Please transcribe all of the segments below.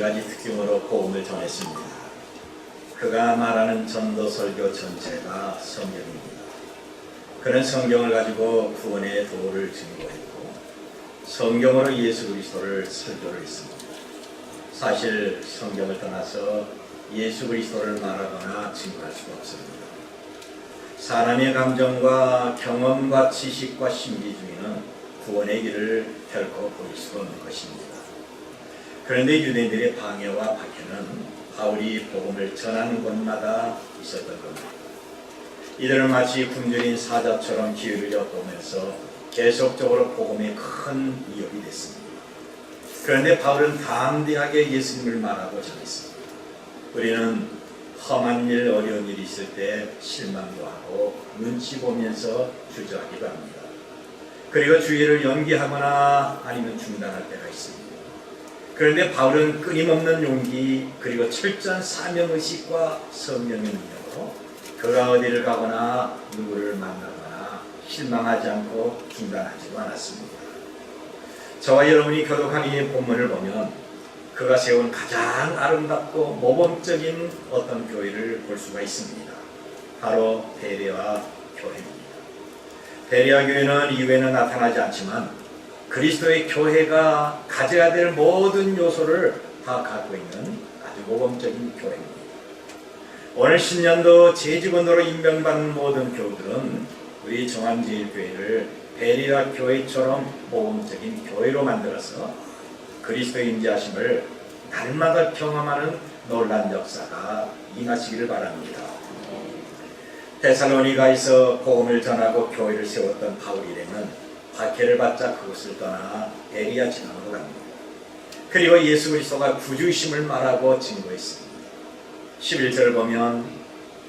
가지 특징으로 복음을 전했습니다. 그가 말하는 전도 설교 전체가 성경입니다. 그는 성경을 가지고 구원의 도를 증거했고 성경으로 예수 그리스도를 설교를 했습니다. 사실 성경을 떠나서 예수 그리스도를 말하거나 증거할 수가 없습니다. 사람의 감정과 경험과 지식과 신비 중에는 구원의 길을 결코 보일 수가 없는 것입니다. 그런데 유대인들의 방해와 박해는 바울이 복음을 전하는 곳마다 있었던 겁니다. 이들은 마치 굶주린 사자처럼 기회를 엿보면서 계속적으로 복음에 큰 위협이 됐습니다. 그런데 바울은 담대하게 예수님을 말하고 전했습니다. 우리는 험한 일, 어려운 일이 있을 때 실망도 하고 눈치 보면서 주저하기도 합니다. 그리고 주의를 연기하거나 아니면 중단할 때가 있습니다. 그런데 바울은 끊임없는 용기 그리고 철저한 사명의식과 성령의 능력으로 그가 어디를 가거나 누구를 만나거나 실망하지 않고 중단하지도 않았습니다. 저와 여러분이 교독한 이 본문을 보면 그가 세운 가장 아름답고 모범적인 어떤 교회를 볼 수가 있습니다. 바로 베레아 교회입니다. 베레아 교회는 이후에는 나타나지 않지만 그리스도의 교회가 가져야 될 모든 요소를 다 갖고 있는 아주 모범적인 교회입니다. 오늘 신년도 재직원으로 임명받는 모든 교우들은 우리 정한제일교회를 베레아 교회처럼 모범적인 교회로 만들어서 그리스도의 임재하심을 날마다 경험하는 놀라운 역사가 임하시기를 바랍니다. 데살로니가에서 복음을 전하고 교회를 세웠던 바울이라면 박해를 받자 그곳을 떠나 베레아 지방으로 갑니다. 그리고 예수 그리스도가 구주이심을 말하고 증거했습니다. 11절을 보면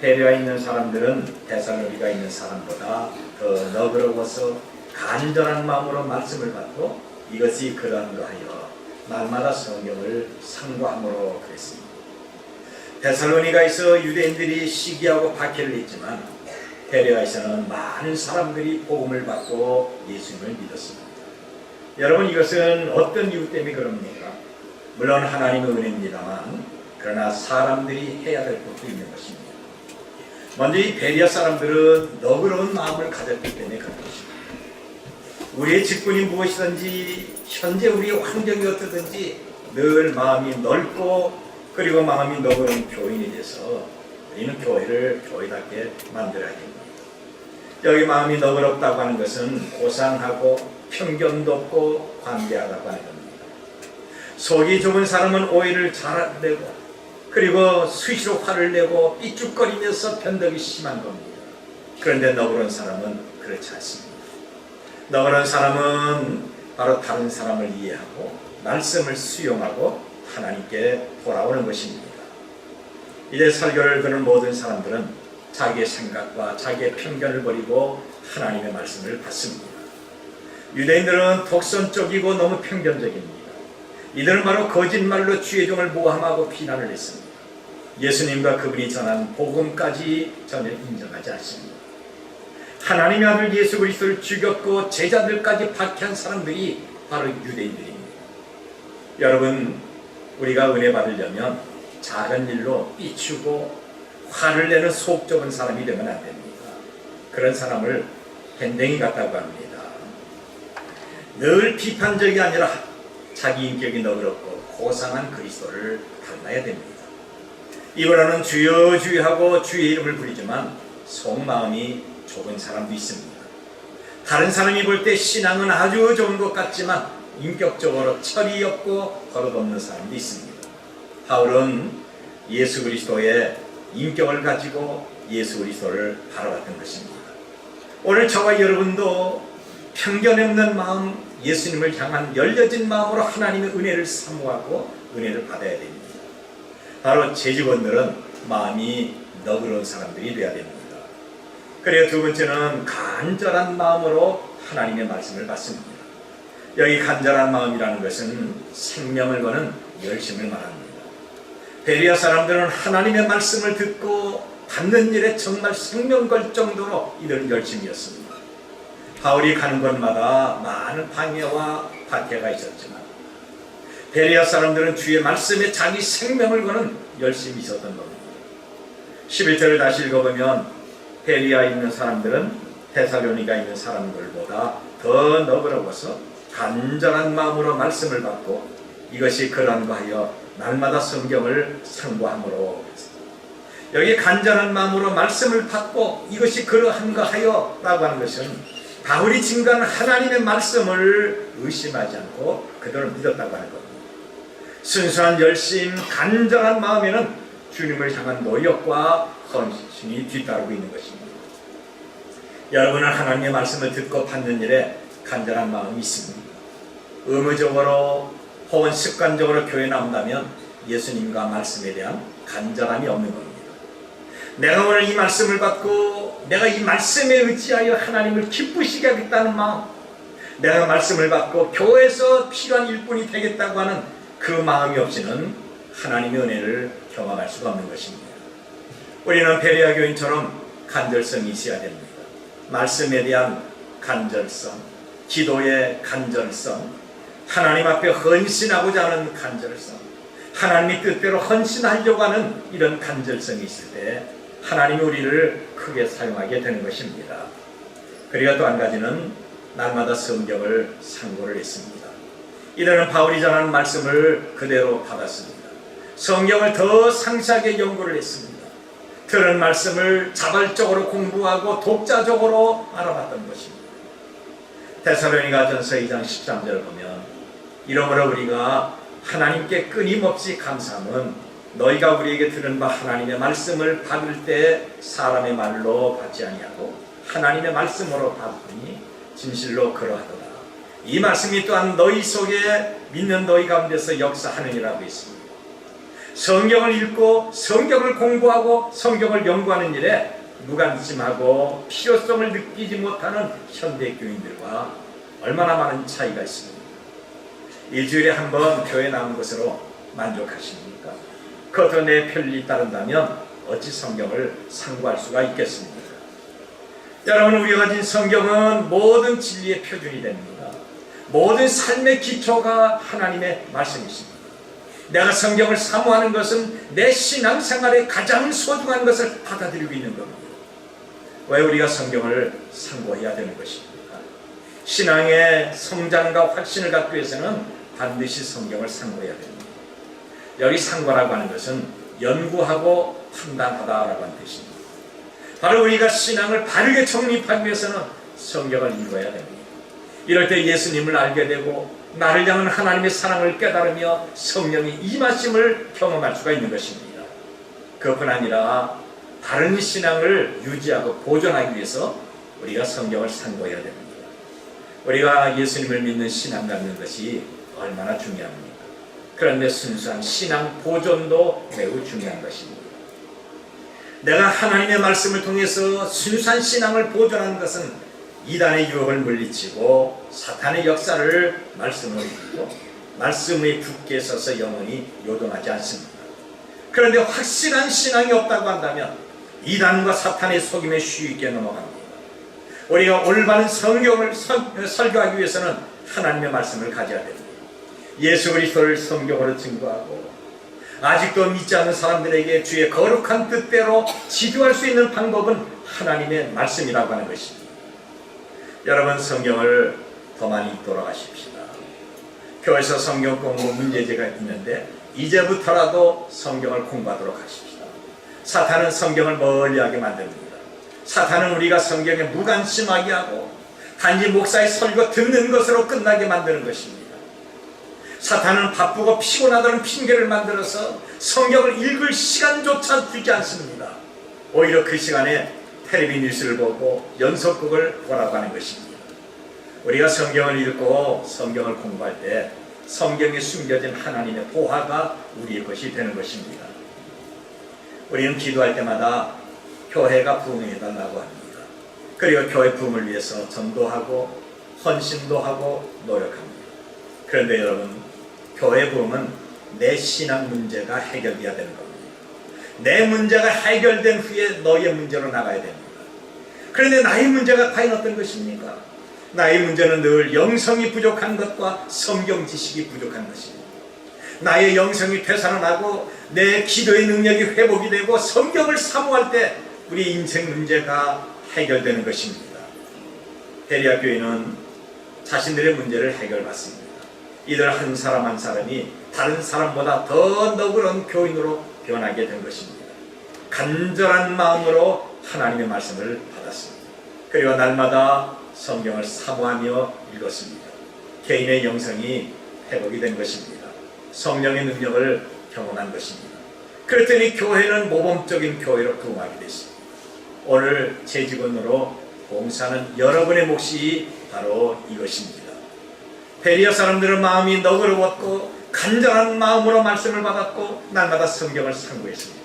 베레아에 있는 사람들은 데살로니가에 있는 사람보다 더 너그러워서 간절한 마음으로 말씀을 받고 이것이 그러한가 하여 날마다 성경을 상고함으로 그랬습니다. 데살로니가에서 유대인들이 시기하고 박해를 했지만 베레아에서는 많은 사람들이 복음을 받고 예수님을 믿었습니다. 여러분, 이것은 어떤 이유 때문에 그럽니까? 물론 하나님의 은혜입니다만 그러나 사람들이 해야 될 것도 있는 것입니다. 먼저 이 베레아 사람들은 너그러운 마음을 가졌기 때문에 그런 것입니다. 우리의 직분이 무엇이든지 현재 우리의 환경이 어떠든지 늘 마음이 넓고 그리고 마음이 너그러운 교인이 돼서 우리는 교회를 교회답게 만들어야 됩니다. 여기 마음이 너그럽다고 하는 것은 고상하고 편견도 없고 관대하다고 하는 겁니다. 속이 좁은 사람은 오해를 잘 내고 그리고 수시로 화를 내고 삐죽거리면서 변덕이 심한 겁니다. 그런데 너그러운 사람은 그렇지 않습니다. 너그러운 사람은 바로 다른 사람을 이해하고 말씀을 수용하고 하나님께 돌아오는 것입니다. 이제 설교를 듣는 모든 사람들은 자기의 생각과 자기의 편견을 버리고 하나님의 말씀을 받습니다. 유대인들은 독선적이고 너무 편견적입니다. 이들은 바로 거짓말로 주의 종을 모함하고 비난을 했습니다. 예수님과 그분이 전한 복음까지 전혀 인정하지 않습니다. 하나님의 아들 예수 그리스도를 죽였고 제자들까지 박해한 사람들이 바로 유대인들입니다. 여러분, 우리가 은혜 받으려면 작은 일로 삐치고 화를 내는 속 좁은 사람이 되면 안 됩니다. 그런 사람을 밴댕이 같다고 합니다. 늘 비판적이 아니라 자기 인격이 너그럽고 고상한 그리스도를 닮아야 됩니다. 입으로는 주여 주여 하고 주의 이름을 부르지만 속마음이 좁은 사람도 있습니다. 다른 사람이 볼 때 신앙은 아주 좋은 것 같지만 인격적으로 철이 없고 버릇없는 사람도 있습니다. 바울은 예수 그리스도의 인격을 가지고 예수 그리스도를 바라봤던 것입니다. 오늘 저와 여러분도 편견 없는 마음, 예수님을 향한 열려진 마음으로 하나님의 은혜를 사모하고 은혜를 받아야 됩니다. 바로 재직원들은 마음이 너그러운 사람들이 되어야 됩니다. 그리고 두 번째는 간절한 마음으로 하나님의 말씀을 받습니다. 여기 간절한 마음이라는 것은 생명을 거는 열심을 말합니다. 베레아 사람들은 하나님의 말씀을 듣고 받는 일에 정말 생명 걸 정도로 이들은 열심이었습니다. 바울이 가는 곳마다 많은 방해와 박해가 있었지만 베레아 사람들은 주의 말씀에 자기 생명을 거는 열심이 있었던 겁니다. 11절을 다시 읽어보면 베레아에 있는 사람들은 데살로니가에 있는 사람들보다 더 너그러워서 간절한 마음으로 말씀을 받고 이것이 그러한가 하여 날마다 성경을 상고함으로, 여기 간절한 마음으로 말씀을 받고 이것이 그러한가 하여 라고 하는 것은 바울이 증거한 하나님의 말씀을 의심하지 않고 그대로 믿었다고 하는 겁니다. 순수한 열심, 간절한 마음에는 주님을 향한 노력과 헌신이 뒤따르고 있는 것입니다. 여러분은 하나님의 말씀을 듣고 받는 일에 간절한 마음이 있습니다. 의무적으로 혹은 습관적으로 교회에 나온다면 예수님과 말씀에 대한 간절함이 없는 겁니다. 내가 오늘 이 말씀을 받고 내가 이 말씀에 의지하여 하나님을 기쁘시게 하겠다는 마음, 내가 말씀을 받고 교회에서 필요한 일꾼이 되겠다고 하는 그 마음이 없이는 하나님의 은혜를 경험할 수가 없는 것입니다. 우리는 베레아 교인처럼 간절성이 있어야 됩니다. 말씀에 대한 간절성, 기도의 간절성, 하나님 앞에 헌신하고자 하는 간절성, 하나님의 뜻대로 헌신하려고 하는 이런 간절성이 있을 때 하나님이 우리를 크게 사용하게 되는 것입니다. 그리고 또 한 가지는 날마다 성경을 상고를 했습니다. 이들은 바울이 전하는 말씀을 그대로 받았습니다. 성경을 더 상세하게 연구를 했습니다. 들은 말씀을 자발적으로 공부하고 독자적으로 알아봤던 것입니다. 데살로니가전서 2장 13절을 보면 이러므로 우리가 하나님께 끊임없이 감사함은 너희가 우리에게 들은 바 하나님의 말씀을 받을 때 사람의 말로 받지 아니하고 하나님의 말씀으로 받으니 진실로 그러하도다. 이 말씀이 또한 너희 속에 믿는 너희 가운데서 역사하느니라고 있습니다. 성경을 읽고 성경을 공부하고 성경을 연구하는 일에 무관심하고 필요성을 느끼지 못하는 현대 교인들과 얼마나 많은 차이가 있습니다. 일주일에 한 번 교회 나온 것으로 만족하십니까? 그것도 내 편리 따른다면 어찌 성경을 상고할 수가 있겠습니까? 여러분, 우리가 가진 성경은 모든 진리의 표준이 됩니다. 모든 삶의 기초가 하나님의 말씀이십니다. 내가 성경을 사모하는 것은 내 신앙생활의 가장 소중한 것을 받아들이고 있는 겁니다. 왜 우리가 성경을 상고해야 되는 것입니까? 신앙의 성장과 확신을 갖기 위해서는 반드시 성경을 상고해야 됩니다. 여기 상고라고 하는 것은 연구하고 판단하다라고 하는 뜻입니다. 바로 우리가 신앙을 바르게 정립하기 위해서는 성경을 읽어야 됩니다. 이럴 때 예수님을 알게 되고 나를 향한 하나님의 사랑을 깨달으며 성령의 임하심을 경험할 수가 있는 것입니다. 그뿐 아니라 바른 신앙을 유지하고 보존하기 위해서 우리가 성경을 상고해야 됩니다. 우리가 예수님을 믿는 신앙 갖는 것이 얼마나 중요합니까? 그런데 순수한 신앙 보존도 매우 중요한 것입니다. 내가 하나님의 말씀을 통해서 순수한 신앙을 보존하는 것은 이단의 유혹을 물리치고 사탄의 역사를 말씀으로 이기고 말씀에 굳게 서서 영원히 요동하지 않습니다. 그런데 확실한 신앙이 없다고 한다면 이단과 사탄의 속임에 쉽게 넘어갑니다. 우리가 올바른 성경을 설교하기 위해서는 하나님의 말씀을 가져야 됩니다. 예수 그리스도를 성경으로 증거하고 아직도 믿지 않는 사람들에게 주의 거룩한 뜻대로 지도할 수 있는 방법은 하나님의 말씀이라고 하는 것입니다. 여러분, 성경을 더 많이 읽도록 하십시다. 교회에서 성경 공부 문제제가 있는데 이제부터라도 성경을 공부하도록 하십시다. 사탄은 성경을 멀리하게 만듭니다. 사탄은 우리가 성경에 무관심하게 하고 단지 목사의 설교 듣는 것으로 끝나게 만드는 것입니다. 사탄은 바쁘고 피곤하다는 핑계를 만들어서 성경을 읽을 시간조차 주지 않습니다. 오히려 그 시간에 텔레비 뉴스를 보고 연속극을 보라고 하는 것입니다. 우리가 성경을 읽고 성경을 공부할 때 성경에 숨겨진 하나님의 보화가 우리의 것이 되는 것입니다. 우리는 기도할 때마다 교회가 부흥해달라고 합니다. 그리고 교회 부흥을 위해서 전도하고 헌신도 하고 노력합니다. 그런데 여러분, 교회 부흥은 내 신앙 문제가 해결돼야 되는 겁니다. 내 문제가 해결된 후에 너의 문제로 나가야 됩니다. 그런데 나의 문제가 과연 어떤 것입니까? 나의 문제는 늘 영성이 부족한 것과 성경 지식이 부족한 것입니다. 나의 영성이 되살아나고 내 기도의 능력이 회복이 되고 성경을 사모할 때 우리 인생 문제가 해결되는 것입니다. 베레아 교회는 자신들의 문제를 해결받습니다. 이들 한 사람 한 사람이 다른 사람보다 더 너그러운 교인으로 변하게 된 것입니다. 간절한 마음으로 하나님의 말씀을 받았습니다. 그리고 날마다 성경을 사모하며 읽었습니다. 개인의 영성이 회복이 된 것입니다. 성령의 능력을 경험한 것입니다. 그랬더니 교회는 모범적인 교회로 부흥하게 됐습니다. 오늘 제 직원으로 봉사하는 여러분의 몫이 바로 이것입니다. 베레아 사람들은 마음이 너그러웠고 간절한 마음으로 말씀을 받았고 날마다 성경을 상고했습니다.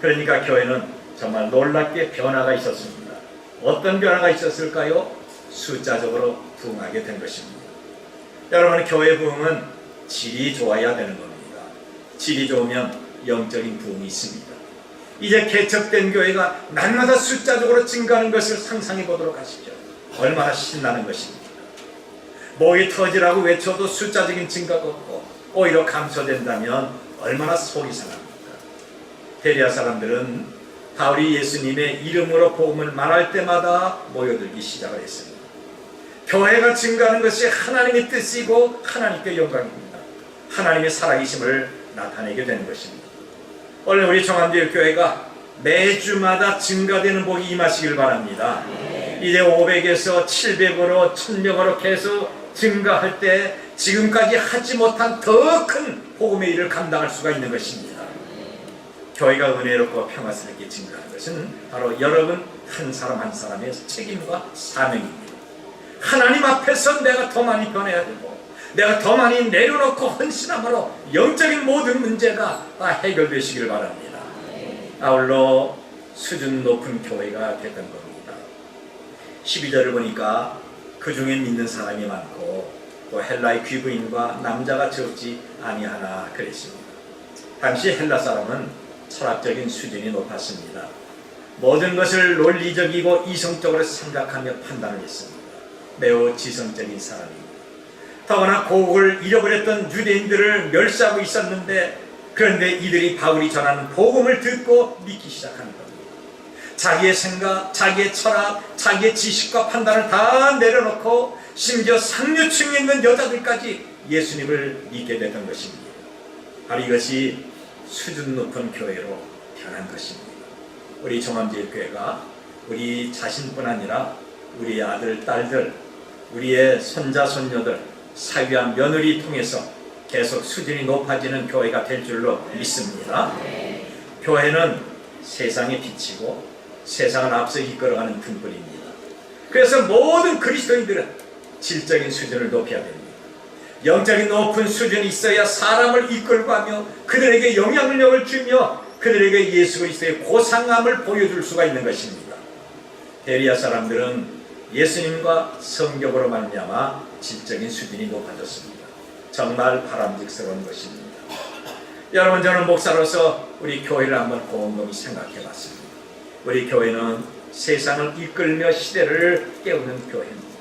그러니까 교회는 정말 놀랍게 변화가 있었습니다. 어떤 변화가 있었을까요? 숫자적으로 부흥하게 된 것입니다. 여러분, 교회 부흥은 질이 좋아야 되는 겁니다. 질이 좋으면 영적인 부흥이 있습니다. 이제 개척된 교회가 날마다 숫자적으로 증가하는 것을 상상해 보도록 하십시오. 얼마나 신나는 것입니까? 목이 터지라고 외쳐도 숫자적인 증가가 없고 오히려 감소된다면 얼마나 속이 상합니까? 베레아 사람들은 바울이 예수님의 이름으로 복음을 말할 때마다 모여들기 시작을 했습니다. 교회가 증가하는 것이 하나님의 뜻이고 하나님께 영광입니다. 하나님의 살아계심을 나타내게 되는 것입니다. 오늘 우리 종암교회가 매주마다 증가되는 복이 임하시길 바랍니다. 이제 500에서 700으로 1000명으로 계속 증가할 때 지금까지 하지 못한 더 큰 복음의 일을 감당할 수가 있는 것입니다. 교회가 은혜롭고 평화스럽게 증가하는 것은 바로 여러분 한 사람 한 사람의 책임과 사명입니다. 하나님 앞에서 내가 더 많이 변해야 되고 내가 더 많이 내려놓고 헌신함으로 영적인 모든 문제가 다 해결되시길 바랍니다. 아울러 수준 높은 교회가 됐던 겁니다. 12절을 보니까 그 중에 믿는 사람이 많고 또 헬라의 귀부인과 남자가 적지 아니하나 그랬습니다. 당시 헬라 사람은 철학적인 수준이 높았습니다. 모든 것을 논리적이고 이성적으로 생각하며 판단을 했습니다. 매우 지성적인 사람입니다. 더구나 고국을 잃어버렸던 유대인들을 멸시하고 있었는데 그런데 이들이 바울이 전하는 복음을 듣고 믿기 시작하는 겁니다. 자기의 생각, 자기의 철학, 자기의 지식과 판단을 다 내려놓고 심지어 상류층에 있는 여자들까지 예수님을 믿게 됐던 것입니다. 바로 이것이 수준 높은 교회로 변한 것입니다. 우리 종암제일교회가 우리 자신뿐 아니라 우리 아들, 딸들, 우리의 손자, 손녀들, 사위와 며느리 통해서 계속 수준이 높아지는 교회가 될 줄로 믿습니다. 교회는 세상의 빛이고 세상을 앞서 이끌어가는 등불입니다. 그래서 모든 그리스도인들은 질적인 수준을 높여야 됩니다. 영적인 높은 수준이 있어야 사람을 이끌고 가며 그들에게 영향력을 주며 그들에게 예수 그리스도의 고상함을 보여줄 수가 있는 것입니다. 베레아 사람들은 예수님과 성경으로 말미암아 질적인 수준이 높아졌습니다. 정말 바람직스러운 것입니다. 여러분, 저는 목사로서 우리 교회를 한번 곰곰이 생각해 봤습니다. 우리 교회는 세상을 이끌며 시대를 깨우는 교회입니다.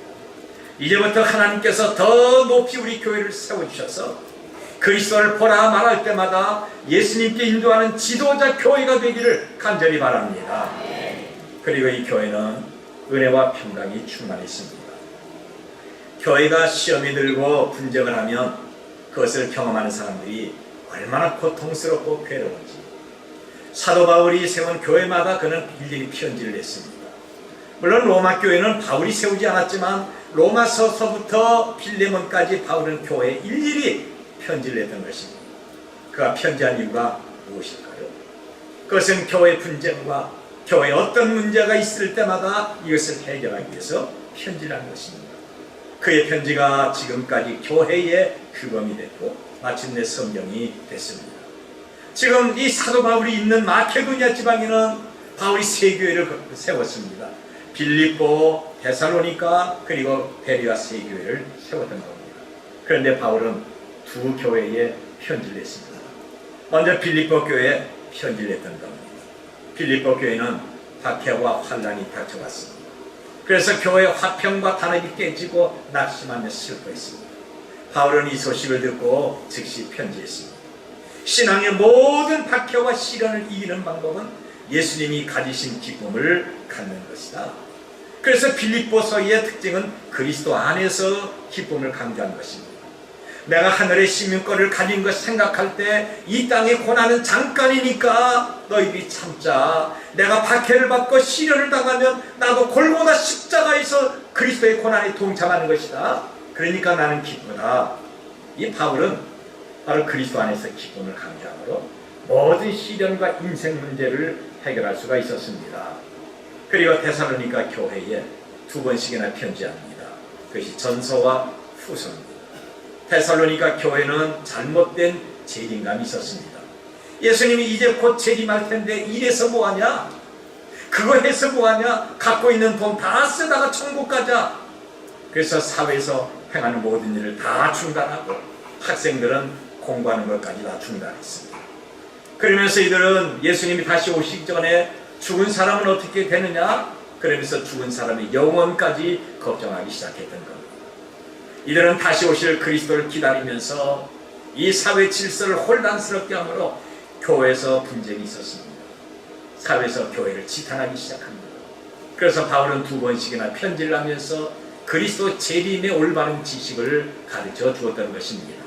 이제부터 하나님께서 더 높이 우리 교회를 세워주셔서 그리스도를 보라 말할 때마다 예수님께 인도하는 지도자 교회가 되기를 간절히 바랍니다. 그리고 이 교회는 은혜와 평강이 충만했습니다. 교회가 시험이 들고 분쟁을 하면 그것을 경험하는 사람들이 얼마나 고통스럽고 괴로운지 사도 바울이 세운 교회마다 그는 일일이 편지를 냈습니다. 물론 로마 교회는 바울이 세우지 않았지만 로마서서부터 빌레몬까지 바울은 교회에 일일이 편지를 냈던 것입니다. 그가 편지한 이유가 무엇일까요? 그것은 교회 분쟁과 교회에 어떤 문제가 있을 때마다 이것을 해결하기 위해서 편지를 한 것입니다. 그의 편지가 지금까지 교회의 규범이 됐고 마침내 성경이 됐습니다. 지금 이 사도 바울이 있는 마케도니아 지방에는 바울이 세 교회를 세웠습니다. 빌립보, 데살로니가 그리고 베레아 세 교회를 세웠던 겁니다. 그런데 바울은 두 교회에 편지를 냈습니다. 먼저 빌립보 교회에 편지를 냈던 겁니다. 빌립보 교회는 박해와 환란이 닥쳐왔습니다. 그래서 교회 화평과 단합이 깨지고 낙심하며 슬퍼했습니다. 바울은 이 소식을 듣고 즉시 편지했습니다. 신앙의 모든 박해와 시련을 이기는 방법은 예수님이 가지신 기쁨을 갖는 것이다. 그래서 빌립보서의 특징은 그리스도 안에서 기쁨을 강조한 것입니다. 내가 하늘의 시민권을 가진 것 생각할 때 이 땅의 고난은 잠깐이니까 너희들이 참자. 내가 박해를 받고 시련을 당하면 나도 골고다 십자가에서 그리스도의 고난에 동참하는 것이다. 그러니까 나는 기쁘다. 이 바울은 바로 그리스도 안에서 기쁨을 강조하므로 모든 시련과 인생 문제를 해결할 수가 있었습니다. 그리고 데살로니가 교회에 2번씩이나 편지합니다. 그것이 전서와 후서입니다. 데살로니가 교회는 잘못된 재림감이 있었습니다. 예수님이 이제 곧 재림할 텐데 이래서 뭐하냐? 그거 해서 뭐하냐? 갖고 있는 돈 다 쓰다가 천국 가자. 그래서 사회에서 행하는 모든 일을 다 중단하고 학생들은 공부하는 것까지 다 중단했습니다. 그러면서 이들은 예수님이 다시 오시기 전에 죽은 사람은 어떻게 되느냐? 그러면서 죽은 사람의 영혼까지 걱정하기 시작했던 겁니다. 이들은 다시 오실 그리스도를 기다리면서 이 사회 질서를 혼란스럽게 하므로 교회에서 분쟁이 있었습니다. 사회에서 교회를 지탄하기 시작합니다. 그래서 바울은 2번씩이나 편지를 하면서 그리스도 재림의 올바른 지식을 가르쳐 주었다는 것입니다.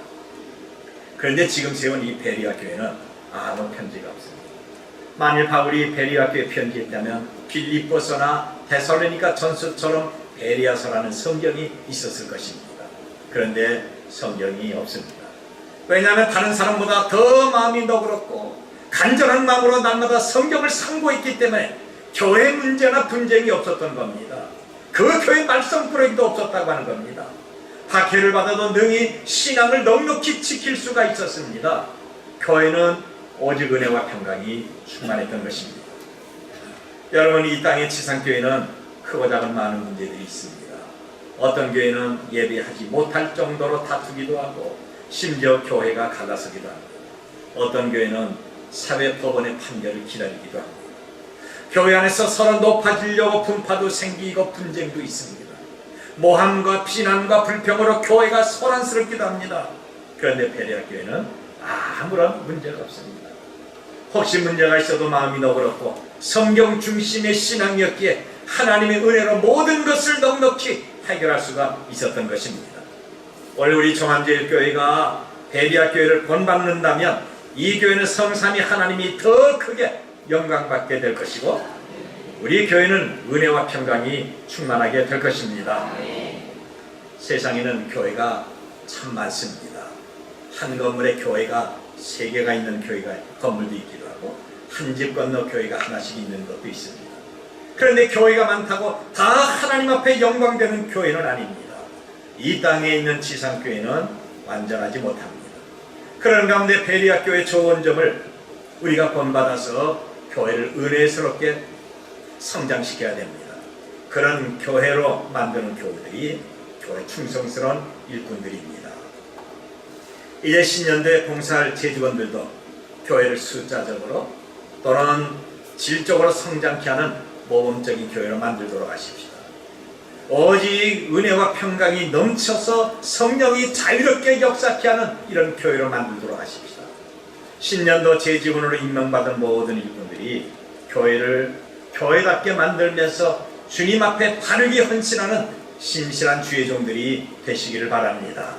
그런데 지금 세운 이 베리아 교회는 아무 편지가 없습니다. 만일 바울이 베리아 교회에 편지했다면 빌립보서나 데살로니가 전서처럼 베리아서라는 성경이 있었을 것입니다. 그런데 성경이 없습니다. 왜냐하면 다른 사람보다 더 마음이 너그럽고 간절한 마음으로 날마다 성경을 상고했기 때문에 교회 문제나 분쟁이 없었던 겁니다. 그 교회 말썽꾸러기도 없었다고 하는 겁니다. 박해를 받아도 능히 신앙을 넉넉히 지킬 수가 있었습니다. 교회는 오직 은혜와 평강이 충만했던 것입니다. 여러분, 이 땅의 지상교회는 크고 작은 많은 문제들이 있습니다. 어떤 교회는 예배하지 못할 정도로 다투기도 하고 심지어 교회가 갈라서기도 합니다. 어떤 교회는 사회법원의 판결을 기다리기도 합니다. 교회 안에서 서로 높아지려고 분파도 생기고 분쟁도 있습니다. 모함과 비난과 불평으로 교회가 소란스럽기도 합니다. 그런데 베레아 교회는 아무런 문제가 없습니다. 혹시 문제가 있어도 마음이 너그럽고 성경 중심의 신앙이었기에 하나님의 은혜로 모든 것을 넉넉히 해결할 수가 있었던 것입니다. 원래 우리 종합제일교회가 베레아 교회를 본받는다면 이 교회는 성삼위 하나님이 더 크게 영광받게 될 것이고 우리 교회는 은혜와 평강이 충만하게 될 것입니다. 세상에는 교회가 참 많습니다. 한 건물에 교회가 3개가 있는 건물도 있기도 하고 한 집 건너 교회가 하나씩 있는 것도 있습니다. 그런데 교회가 많다고 다 하나님 앞에 영광되는 교회는 아닙니다. 이 땅에 있는 지상교회는 완전하지 못합니다. 그런 가운데 베레아 교회의 좋은 점을 우리가 본받아서 교회를 은혜스럽게 성장시켜야 됩니다. 그런 교회로 만드는 교우들이 교회 충성스러운 일꾼들입니다. 이제 신년도에 봉사할 재직원들도 교회를 숫자적으로 또는 질적으로 성장케 하는 모범적인 교회로 만들도록 하십시다. 오직 은혜와 평강이 넘쳐서 성령이 자유롭게 역사케 하는 이런 교회로 만들도록 하십시다. 신년도 재직원으로 임명받은 모든 일꾼들이 교회를 교회답게 만들면서 주님 앞에 바르게 헌신하는 신실한 주의 종들이 되시기를 바랍니다.